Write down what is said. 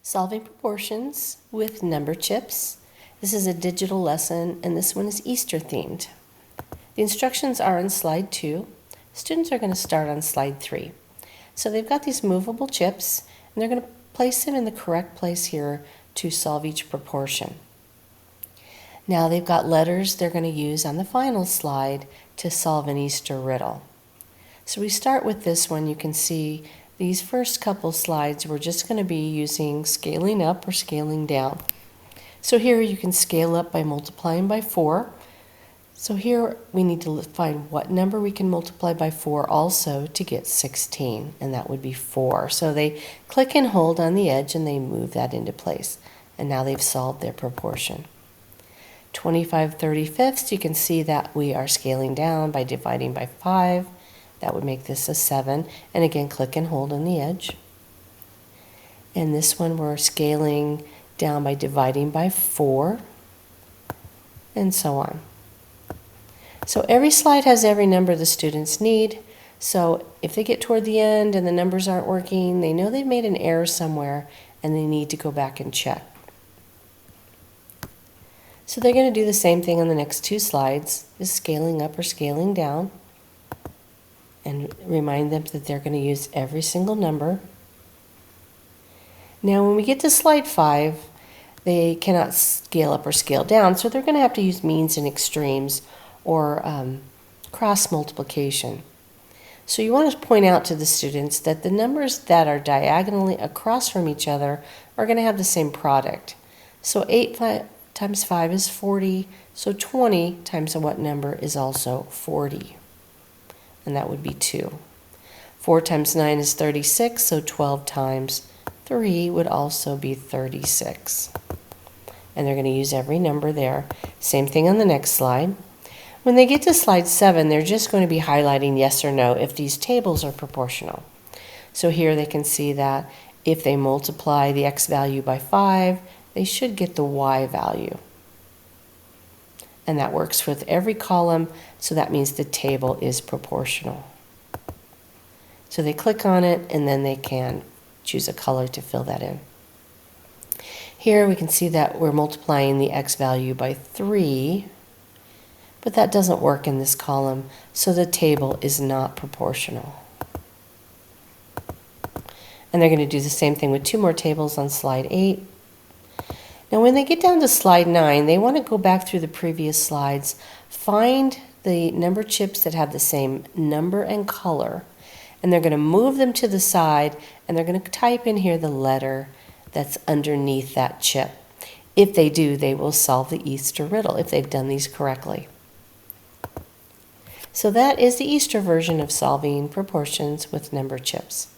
Solving proportions with number chips. This is a digital lesson, and this one is Easter themed. The instructions are on slide 2. Students are going to start on slide 3. So they've got these movable chips, and they're going to place them in the correct place here to solve each proportion. Now they've got letters they're going to use on the final slide to solve an Easter riddle. So we start with this one. You can see these first couple slides we're just going to be using scaling up or scaling down. So here you can scale up by multiplying by 4. So here we need to find what number we can multiply by 4 also to get 16, and that would be 4. So they click and hold on the edge and they move that into place. And now they've solved their proportion. 25/35, you can see that we are scaling down by dividing by 5. That would make this a 7. And again, click and hold on the edge. And this one we're scaling down by dividing by 4, and so on. So every slide has every number the students need. So if they get toward the end and the numbers aren't working, they know they've made an error somewhere and they need to go back and check. So they're going to do the same thing on the next 2 slides, is scaling up or scaling down, and remind them that they're going to use every single number. Now when we get to slide 5, they cannot scale up or scale down, so they're going to have to use means and extremes or cross multiplication. So you want to point out to the students that the numbers that are diagonally across from each other are going to have the same product. So 8 times 5 is 40, so 20 times what number is also 40? And that would be 2. 4 times 9 is 36, so 12 times 3 would also be 36. And they're going to use every number there. Same thing on the next slide. When they get to slide 7, they're just going to be highlighting yes or no if these tables are proportional. So here they can see that if they multiply the x value by 5, they should get the y value. And that works with every column, so that means the table is proportional. So they click on it, and then they can choose a color to fill that in. Here we can see that we're multiplying the x value by 3, but that doesn't work in this column, so the table is not proportional. And they're going to do the same thing with 2 more tables on slide 8. Now when they get down to slide 9, they want to go back through the previous slides, find the number chips that have the same number and color, and they're going to move them to the side, and they're going to type in here the letter that's underneath that chip. If they do, they will solve the Easter riddle, if they've done these correctly. So that is the Easter version of solving proportions with number chips.